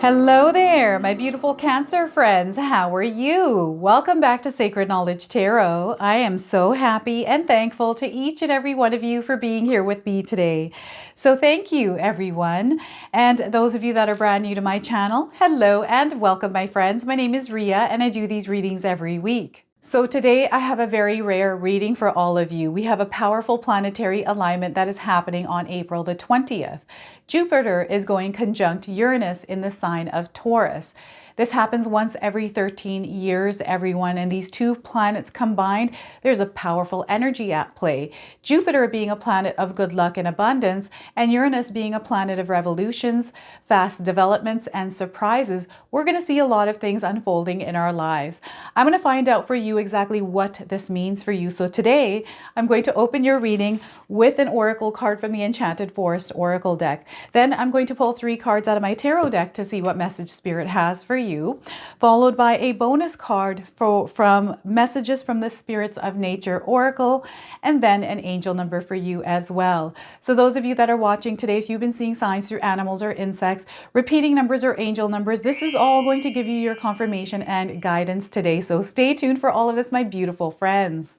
Hello there, my beautiful Cancer friends. How are you? Welcome back to Sacred Knowledge Tarot. I am so happy and thankful to each and every one of you for being here with me today. So thank you, everyone. And those of you that are brand new to my channel, hello and welcome, my friends. My name is Ria and I do these readings every week. So today I have a very rare reading for all of you. We have a powerful planetary alignment that is happening on April the 20th. Jupiter is going conjunct Uranus in the sign of Taurus. This happens once every 13 years, everyone, and these two planets combined, there's a powerful energy at play. Jupiter being a planet of good luck and abundance, and Uranus being a planet of revolutions, fast developments, and surprises. We're going to see a lot of things unfolding in our lives. I'm going to find out for you exactly what this means for you. So today, I'm going to open your reading with an oracle card from the Enchanted Forest Oracle deck. Then I'm going to pull 3 cards out of my tarot deck to see what message Spirit has for you, followed by a bonus card from Messages from the Spirits of Nature Oracle, and then an angel number for you as well. So those of you that are watching today, if you've been seeing signs through animals or insects, repeating numbers or angel numbers, this is all going to give you your confirmation and guidance today. So stay tuned for all of this, my beautiful friends.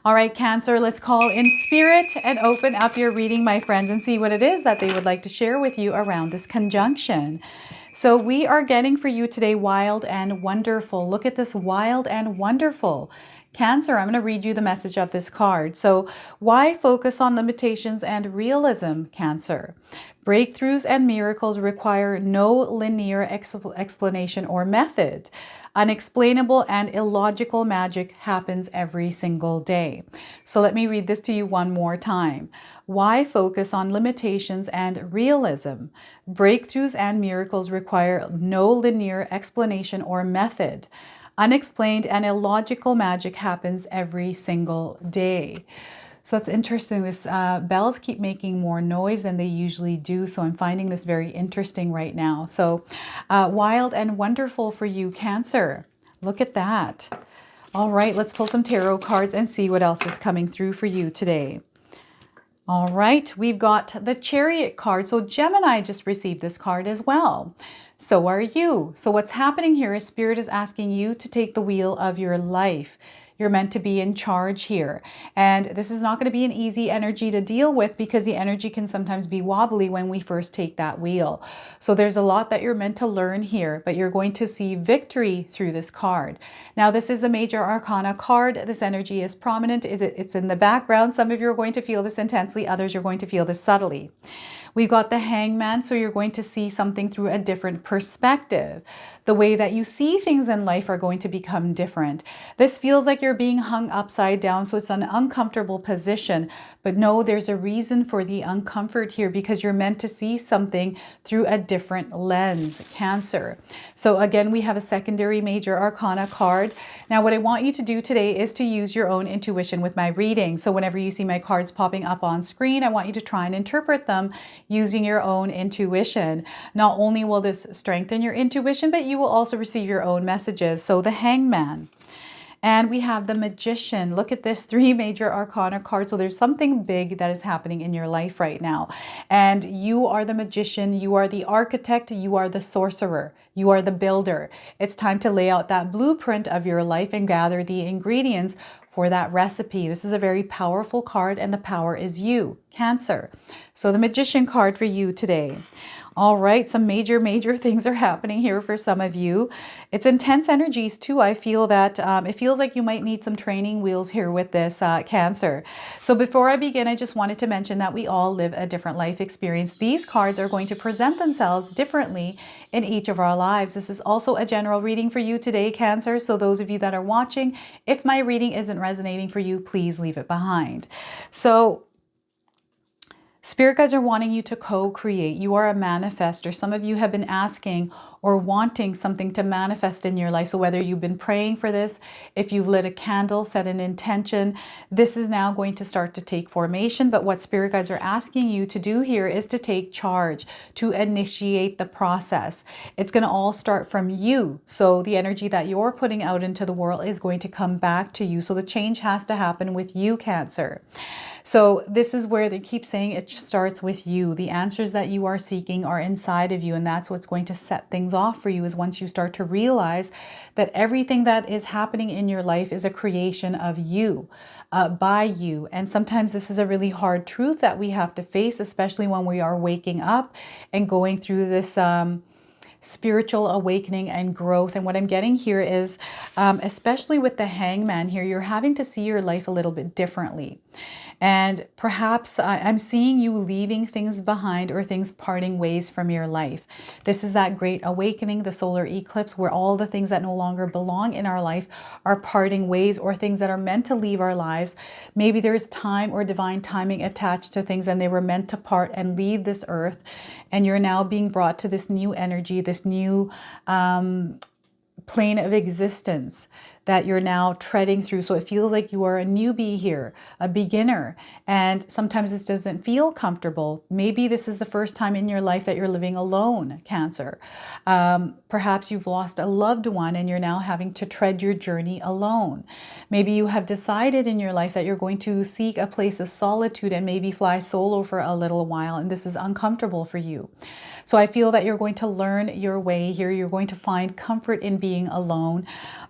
All right, Cancer, let's call in Spirit and open up your reading, my friends, and see what it is that they would like to share with you around this conjunction. So we are getting for you today wild and wonderful. Look at this, wild and wonderful. Cancer, I'm going to read you the message of this card. So why focus on limitations and realism, Cancer? Breakthroughs and miracles require no linear explanation or method. Unexplainable and illogical magic happens every single day. So let me read this to you one more time. Why focus on limitations and realism? Breakthroughs and miracles require no linear explanation or method. Unexplained and illogical magic happens every single day. So it's interesting, this bells keep making more noise than they usually do. So I'm finding this very interesting right now. So wild and wonderful for you, Cancer. Look at that. All right, let's pull some tarot cards and see what else is coming through for you today. All right, we've got the Chariot card. So Gemini just received this card as well. So are you. So what's happening here is Spirit is asking you to take the wheel of your life. You're meant to be in charge here. And this is not going to be an easy energy to deal with because the energy can sometimes be wobbly when we first take that wheel. So there's a lot that you're meant to learn here, but you're going to see victory through this card. Now, this is a major arcana card. This energy is prominent. It's in the background. Some of you are going to feel this intensely. Others, you're going to feel this subtly. We've got the Hangman, so you're going to see something through a different perspective. The way that you see things in life are going to become different. This feels like you're being hung upside down, so it's an uncomfortable position. But no, there's a reason for the uncomfort here because you're meant to see something through a different lens, Cancer. So again, we have a secondary major arcana card. Now, what I want you to do today is to use your own intuition with my reading. So whenever you see my cards popping up on screen, I want you to try and interpret them using your own intuition. Not only will this strengthen your intuition, but you will also receive your own messages. So the Hangman. And we have the Magician. Look at this, 3 major arcana cards. So there's something big that is happening in your life right now. And you are the magician, you are the architect, you are the sorcerer, you are the builder. It's time to lay out that blueprint of your life and gather the ingredients for that recipe. This is a very powerful card and the power is you, Cancer. So the Magician card for you today. All right, some major things are happening here for some of you. It's intense energies too. I feel that it feels like you might need some training wheels here with this Cancer. So before I begin, I just wanted to mention that we all live a different life experience. These cards are going to present themselves differently in each of our lives. This is also a general reading for you today, Cancer. So those of you that are watching, if my reading isn't resonating for you, please leave it behind. So Spirit guides are wanting you to co-create. You are a manifester. Some of you have been asking or wanting something to manifest in your life. So whether you've been praying for this, if you've lit a candle, set an intention, this is now going to start to take formation. But what Spirit guides are asking you to do here is to take charge, to initiate the process. It's going to all start from you. So the energy that you're putting out into the world is going to come back to you. So the change has to happen with you, Cancer. So this is where they keep saying it starts with you. The answers that you are seeking are inside of you, and that's what's going to set things things off for you is once you start to realize that everything that is happening in your life is a creation of you, by you. And sometimes this is a really hard truth that we have to face, especially when we are waking up and going through this spiritual awakening and growth. And what I'm getting here is, especially with the Hangman here, you're having to see your life a little bit differently. And perhaps I'm seeing you leaving things behind or things parting ways from your life. This is that great awakening, the solar eclipse, where all the things that no longer belong in our life are parting ways, or things that are meant to leave our lives. Maybe there's time or divine timing attached to things and they were meant to part and leave this earth. And you're now being brought to this new energy, this new plane of existence that you're now treading through. So it feels like you are a newbie here, a beginner. And sometimes this doesn't feel comfortable. Maybe this is the first time in your life that you're living alone, Cancer. Perhaps you've lost a loved one and you're now having to tread your journey alone. Maybe you have decided in your life that you're going to seek a place of solitude and maybe fly solo for a little while, and this is uncomfortable for you. So I feel that you're going to learn your way here. You're going to find comfort in being alone.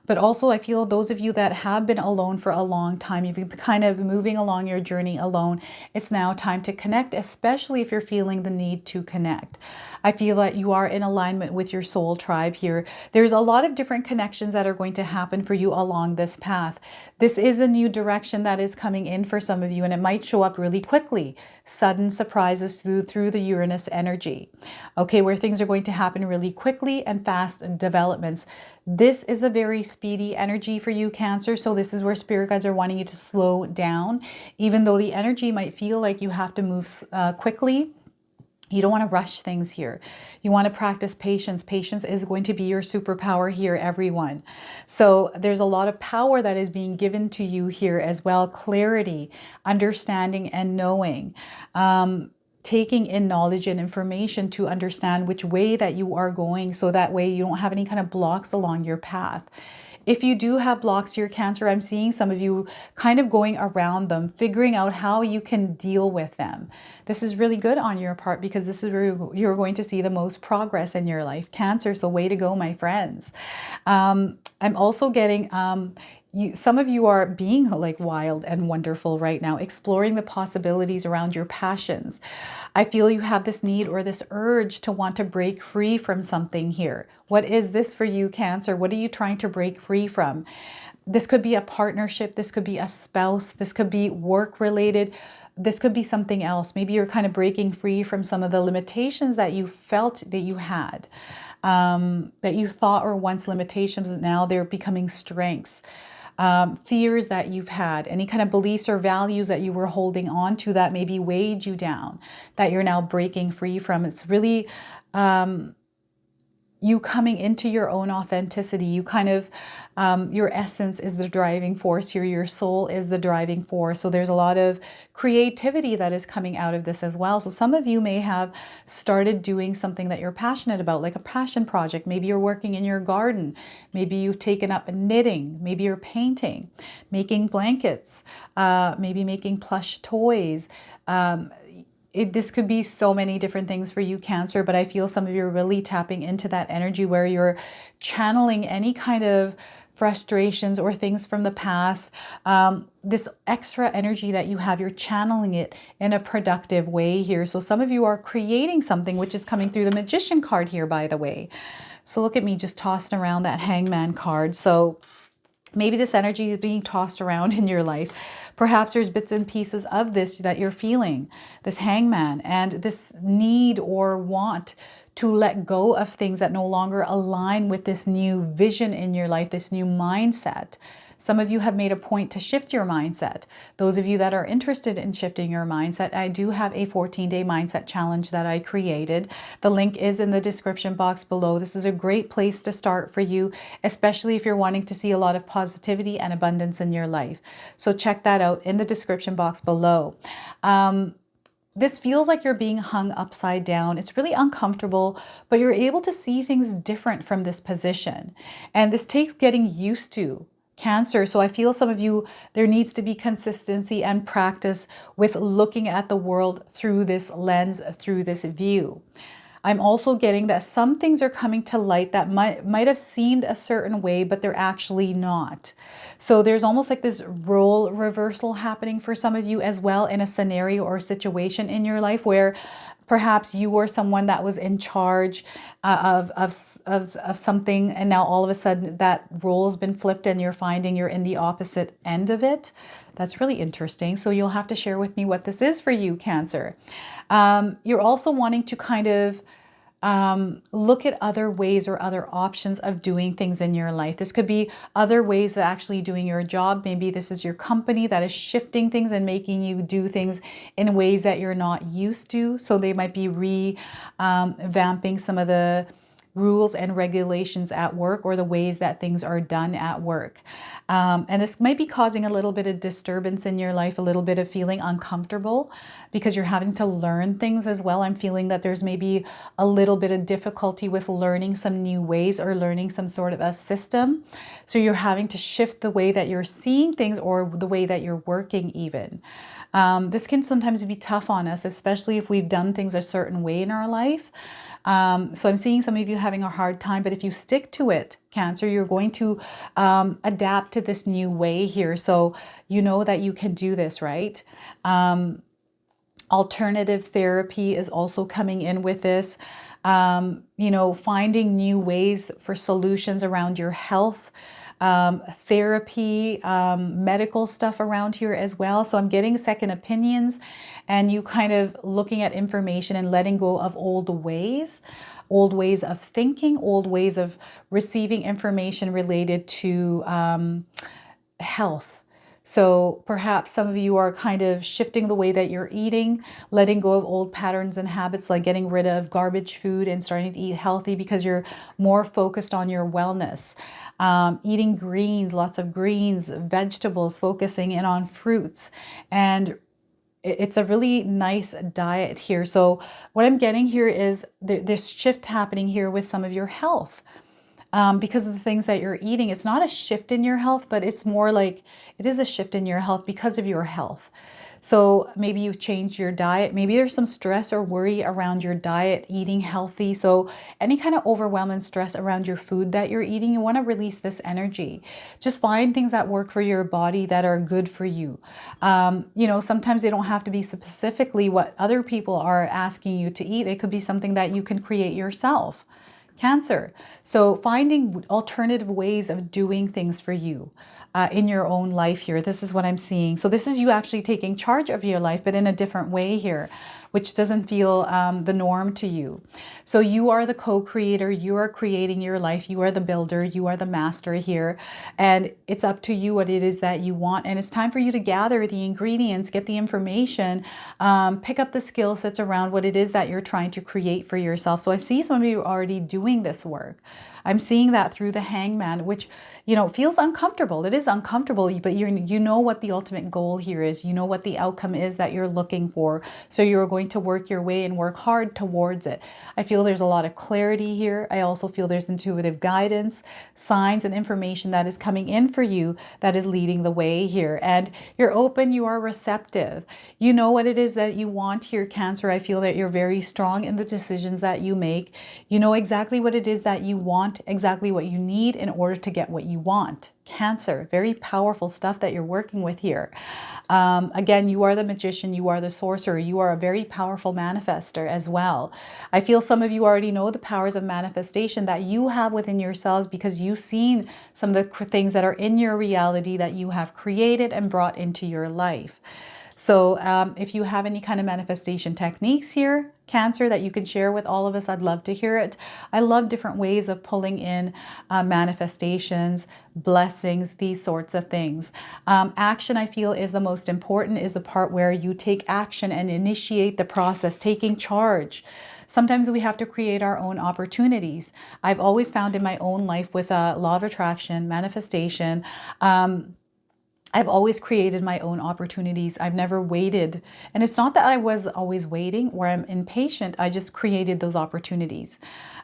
But also I feel those of you that have been alone for a long time, you've been kind of moving along your journey alone. It's now time to connect, especially if you're feeling the need to connect. I feel that you are in alignment with your soul tribe here. There's a lot of different connections that are going to happen for you along this path. This is a new direction that is coming in for some of you, and it might show up really quickly. Sudden surprises through the Uranus energy. Okay, where things are going to happen really quickly and fast developments. This is a very speedy energy for you, Cancer. So this is where spirit guides are wanting you to slow down. Even though the energy might feel like you have to move quickly, you don't want to rush things here. You want to practice patience. Patience is going to be your superpower here, everyone. So there's a lot of power that is being given to you here as well. Clarity, understanding, and knowing. Taking in knowledge and information to understand which way that you are going, so that way you don't have any kind of blocks along your path. If you do have blocks here, Cancer, I'm seeing some of you kind of going around them, figuring out how you can deal with them. This is really good on your part because this is where you're going to see the most progress in your life, Cancer. So way to go, my friends. I'm also getting some of you are being like wild and wonderful right now, exploring the possibilities around your passions. I feel you have this need or this urge to want to break free from something here. What is this for you, Cancer? What are you trying to break free from? This could be a partnership. This could be a spouse. This could be work related. This could be something else. Maybe you're kind of breaking free from some of the limitations that you felt that you had, that you thought were once limitations, and now they're becoming strengths. Fears that you've had, any kind of beliefs or values that you were holding on to that maybe weighed you down, that you're now breaking free from. It's really you coming into your own authenticity. You kind of, your essence is the driving force here. Your soul is the driving force. So there's a lot of creativity that is coming out of this as well. So some of you may have started doing something that you're passionate about, like a passion project. Maybe you're working in your garden. Maybe you've taken up knitting. Maybe you're painting, making blankets, maybe making plush toys. This could be so many different things for you, Cancer, but I feel some of you are really tapping into that energy where you're channeling any kind of frustrations or things from the past. This extra energy that you have, you're channeling it in a productive way here. So some of you are creating something, which is coming through the Magician card here, by the way. So look at me just tossing around that Hangman card. So maybe this energy is being tossed around in your life. Perhaps there's bits and pieces of this that you're feeling, this Hangman, and this need or want to let go of things that no longer align with this new vision in your life, this new mindset. Some of you have made a point to shift your mindset. Those of you that are interested in shifting your mindset, I do have a 14-day mindset challenge that I created. The link is in the description box below. This is a great place to start for you, especially if you're wanting to see a lot of positivity and abundance in your life. So check that out in the description box below. This feels like you're being hung upside down. It's really uncomfortable, but you're able to see things different from this position. And this takes getting used to, Cancer. So I feel some of you, there needs to be consistency and practice with looking at the world through this lens, through this view. I'm also getting that some things are coming to light that might have seemed a certain way, but they're actually not. So there's almost like this role reversal happening for some of you as well, in a scenario or situation in your life where perhaps you were someone that was in charge of something, and now all of a sudden that role has been flipped and you're finding you're in the opposite end of it. That's really interesting. So you'll have to share with me what this is for you, Cancer. You're also wanting to kind of look at other ways or other options of doing things in your life. This could be other ways of actually doing your job. Maybe this is your company that is shifting things and making you do things in ways that you're not used to. So they might be revamping some of the rules and regulations at work, or the ways that things are done at work. And this might be causing a little bit of disturbance in your life, a little bit of feeling uncomfortable because you're having to learn things as well. I'm feeling that there's maybe a little bit of difficulty with learning some new ways or learning some sort of a system. So you're having to shift the way that you're seeing things or the way that you're working even. This can sometimes be tough on us, especially if we've done things a certain way in our life. So I'm seeing some of you having a hard time, but if you stick to it, Cancer, you're going to adapt to this new way here. So you know that you can do this, right? Alternative therapy is also coming in with this. You know, finding new ways for solutions around your health, therapy, medical stuff around here as well. So I'm getting second opinions, and you kind of looking at information and letting go of old ways of thinking, old ways of receiving information related to health. So perhaps some of you are kind of shifting the way that you're eating, letting go of old patterns and habits, like getting rid of garbage food and starting to eat healthy because you're more focused on your wellness. Eating greens, lots of greens, vegetables, focusing in on fruits. And it's a really nice diet here. So what I'm getting here is this shift happening here with some of your health. Because of the things that you're eating. It's not a shift in your health, but it's more like it is a shift in your health because of your health. So maybe you've changed your diet. Maybe there's some stress or worry around your diet, eating healthy. So any kind of overwhelm and stress around your food that you're eating, you want to release this energy. Just find things that work for your body that are good for you. You know, sometimes they don't have to be specifically what other people are asking you to eat. It could be something that you can create yourself. Cancer. So finding alternative ways of doing things for you in your own life here. This is what I'm seeing. So this is you actually taking charge of your life, but in a different way here, which doesn't feel the norm to you. So you are the co-creator. You are creating your life. You are the builder. You are the master here. And it's up to you what it is that you want. And it's time for you to gather the ingredients, get the information, pick up the skill sets around what it is that you're trying to create for yourself. So I see some of you already doing this work. I'm seeing that through the Hangman, which, you know, feels uncomfortable. It is uncomfortable, but you know what the ultimate goal here is. You know what the outcome is that you're looking for. So you're going to work your way and work hard towards it. I feel there's a lot of clarity here. I also feel there's intuitive guidance, signs and information that is coming in for you that is leading the way here. And you're open, you are receptive. You know what it is that you want here, Cancer. I feel that you're very strong in the decisions that you make. You know exactly what it is that you want, exactly what you need in order to get what you want. Cancer, very powerful stuff that you're working with here. Again, you are the magician, you are the sorcerer, you are a very powerful manifester as well. I feel some of you already know the powers of manifestation that you have within yourselves because you've seen some of the things that are in your reality that you have created and brought into your life. So if you have any kind of manifestation techniques here, Cancer, that you can share with all of us, I'd love to hear it. I love different ways of pulling in manifestations, blessings, these sorts of things. Action, I feel, is the most important, is the part where you take action and initiate the process, taking charge. Sometimes we have to create our own opportunities. I've always found in my own life with law of attraction, manifestation, I've always created my own opportunities. I've never waited. And it's not that I was always waiting or I'm impatient. I just created those opportunities.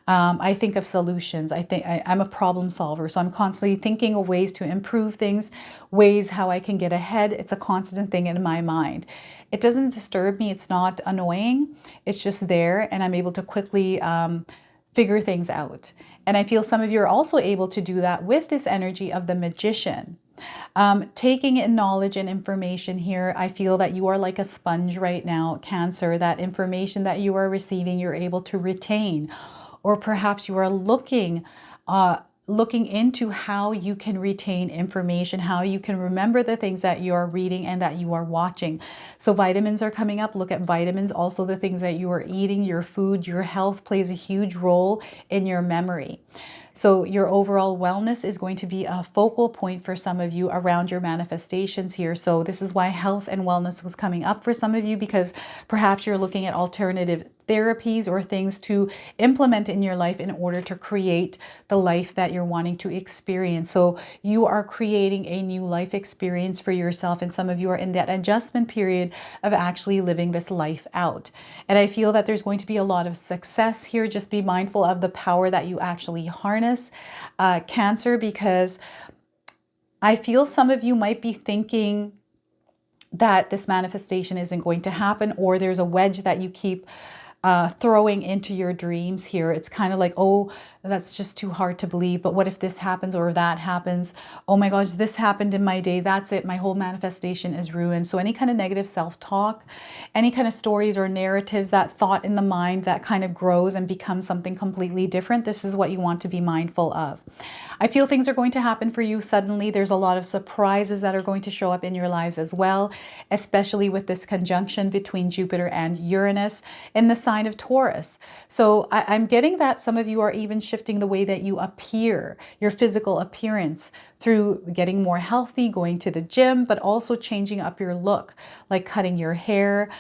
I think of solutions. I'm a problem solver. So I'm constantly thinking of ways to improve things, ways how I can get ahead. It's a constant thing in my mind. It doesn't disturb me. It's not annoying. It's just there. And I'm able to quickly figure things out. And I feel some of you are also able to do that with this energy of the magician. Taking in knowledge and information here, I feel that you are like a sponge right now, Cancer. That information that you are receiving, you're able to retain. Or perhaps you are looking into how you can retain information, how you can remember the things that you are reading and that you are watching. So vitamins are coming up. Look at vitamins. Also the things that you are eating, your food, your health plays a huge role in your memory. So your overall wellness is going to be a focal point for some of you around your manifestations here. So this is why health and wellness was coming up for some of you, because perhaps you're looking at alternative therapies or things to implement in your life in order to create the life that you're wanting to experience. So you are creating a new life experience for yourself, and some of you are in that adjustment period of actually living this life out. And I feel that there's going to be a lot of success here. Just be mindful of the power that you actually harness, Cancer, because I feel some of you might be thinking that this manifestation isn't going to happen, or there's a wedge that you keep throwing into your dreams here. It's kind of like, oh, that's just too hard to believe. But what if this happens or that happens? Oh my gosh, this happened in my day. That's it. My whole manifestation is ruined. So any kind of negative self-talk, any kind of stories or narratives, that thought in the mind that kind of grows and becomes something completely different, this is what you want to be mindful of. I feel things are going to happen for you suddenly. There's a lot of surprises that are going to show up in your lives as well, especially with this conjunction between Jupiter and Uranus in the sign of Taurus. So I'm getting that some of you are even shifting the way that you appear, your physical appearance, through getting more healthy, going to the gym, but also changing up your look, like cutting your hair,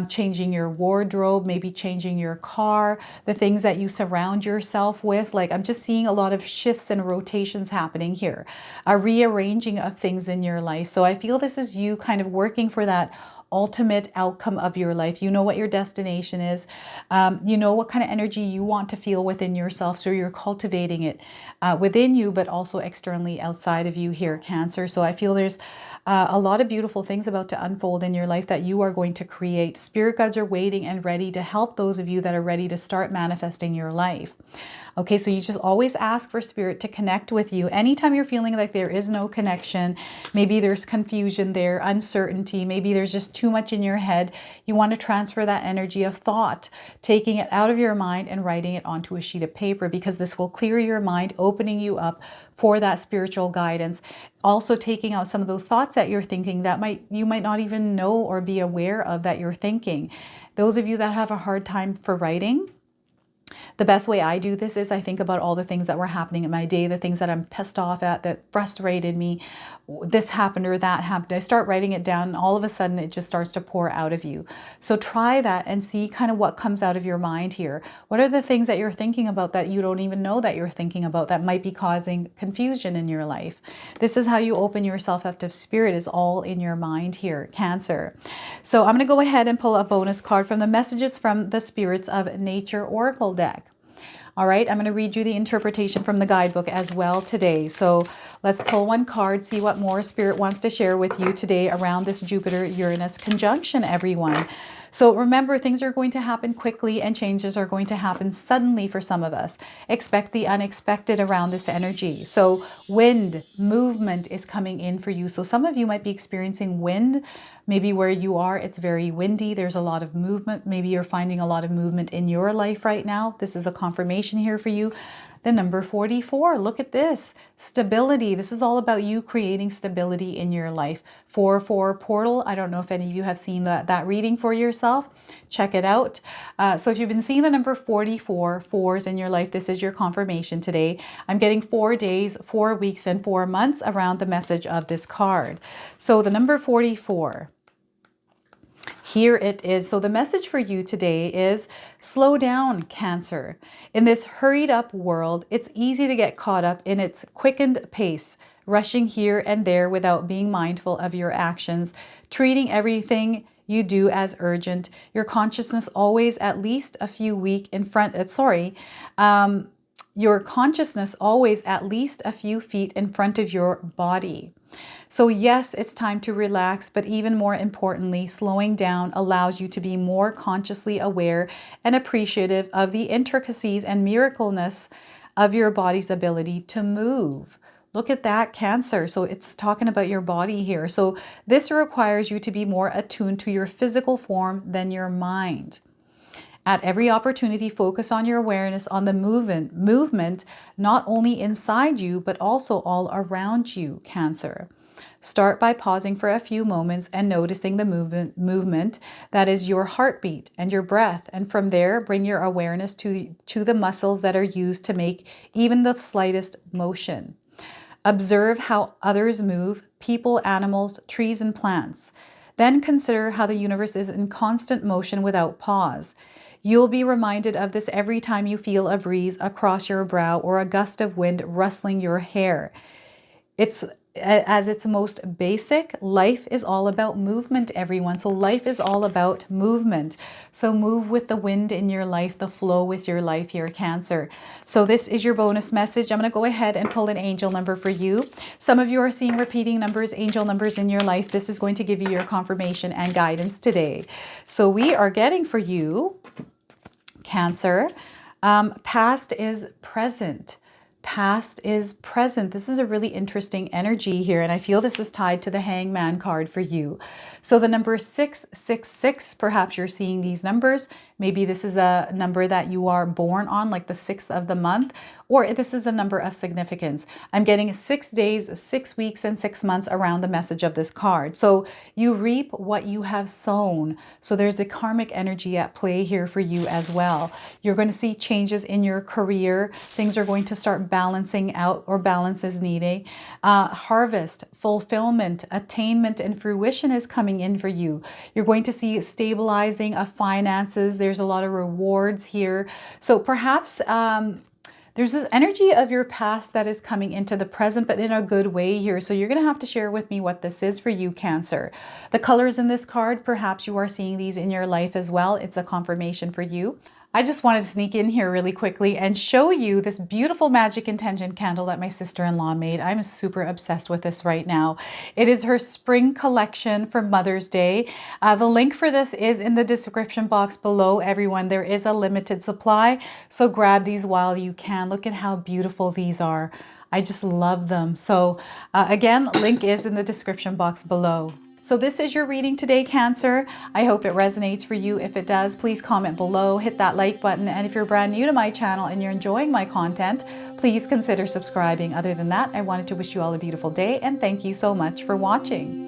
changing your wardrobe, maybe changing your car, the things that you surround yourself with. Like I'm just seeing a lot of shifts and rotations happening here, a rearranging of things in your life. So I feel this is you kind of working for that ultimate outcome of your life. You know what your destination is. You know what kind of energy you want to feel within yourself. So you're cultivating it within you, but also externally outside of you here, Cancer. So I feel there's a lot of beautiful things about to unfold in your life that you are going to create. Spirit guides are waiting and ready to help those of you that are ready to start manifesting your life. Okay, so you just always ask for Spirit to connect with you. Anytime you're feeling like there is no connection, maybe there's confusion there, uncertainty, maybe there's just too much in your head, you want to transfer that energy of thought, taking it out of your mind and writing it onto a sheet of paper, because this will clear your mind, opening you up for that spiritual guidance. Also taking out some of those thoughts that you're thinking that you might not even know or be aware of that you're thinking. Those of you that have a hard time for writing, the best way I do this is I think about all the things that were happening in my day, the things that I'm pissed off at, that frustrated me, this happened or that happened. I start writing it down and all of a sudden it just starts to pour out of you. So try that and see kind of what comes out of your mind here. What are the things that you're thinking about that you don't even know that you're thinking about that might be causing confusion in your life? This is how you open yourself up to Spirit, is all in your mind here, Cancer. So I'm going to go ahead and pull a bonus card from the Messages from the Spirits of Nature Oracle deck. All right, I'm going to read you the interpretation from the guidebook as well today. So let's pull one card, see what more Spirit wants to share with you today around this Jupiter-Uranus conjunction, everyone. So remember, things are going to happen quickly and changes are going to happen suddenly for some of us. Expect the unexpected around this energy. So wind, movement is coming in for you. So some of you might be experiencing wind. Maybe where you are, it's very windy. There's a lot of movement. Maybe you're finding a lot of movement in your life right now. This is a confirmation here for you. The number 44, look at this, stability. This is all about you creating stability in your life. 4-4 portal, I don't know if any of you have seen that reading for yourself. Check it out. So if you've been seeing the number 44, fours in your life, this is your confirmation today. I'm getting 4 days, 4 weeks, and 4 months around the message of this card. So the number 44. Here it is. So the message for you today is slow down, Cancer. In this hurried up world, it's easy to get caught up in its quickened pace rushing here and there without being mindful of your actions, treating everything you do as urgent. Your consciousness always at least a few feet in front of your body. So yes, it's time to relax, but even more importantly, slowing down allows you to be more consciously aware and appreciative of the intricacies and miracleness of your body's ability to move. Look at that, Cancer. So it's talking about your body here. So this requires you to be more attuned to your physical form than your mind. At every opportunity, focus on your awareness on the movement, not only inside you, but also all around you, Cancer. Start by pausing for a few moments and noticing the movement that is your heartbeat and your breath. And from there, bring your awareness to the muscles that are used to make even the slightest motion. Observe how others move, people, animals, trees, and plants. Then consider how the universe is in constant motion without pause. You'll be reminded of this every time you feel a breeze across your brow or a gust of wind rustling your hair. As its most basic, life is all about movement, everyone. So life is all about movement. So move with the wind in your life, the flow with your life here, Cancer. So this is your bonus message. I'm going to go ahead and pull an angel number for you. Some of you are seeing repeating numbers, angel numbers in your life. This is going to give you your confirmation and guidance today. So we are getting for you, Cancer, past is present. Past is present. This is a really interesting energy here, and I feel this is tied to the Hangman card for you. So the number 666, perhaps you're seeing these numbers. Maybe this is a number that you are born on, like the 6th of the month, or this is a number of significance. I'm getting 6 days, 6 weeks, and 6 months around the message of this card. So you reap what you have sown. So there's a karmic energy at play here for you as well. You're going to see changes in your career. Things are going to start balancing out, or balance is needed. Harvest, fulfillment, attainment, and fruition is coming in for you. You're going to see stabilizing of finances. There's a lot of rewards here. So perhaps there's this energy of your past that is coming into the present, but in a good way here. So you're going to have to share with me what this is for you, Cancer. The colors in this card, perhaps you are seeing these in your life as well. It's a confirmation for you. I just wanted to sneak in here really quickly and show you this beautiful magic intention candle that my sister-in-law made. I'm super obsessed with this right now. It is her spring collection for Mother's Day. The link for this is in the description box below, everyone. There is a limited supply, so grab these while you can. Look at how beautiful these are. I just love them. So again, link is in the description box below. So this is your reading today, Cancer. I hope it resonates for you. If it does, please comment below, hit that like button. And if you're brand new to my channel and you're enjoying my content, please consider subscribing. Other than that, I wanted to wish you all a beautiful day and thank you so much for watching.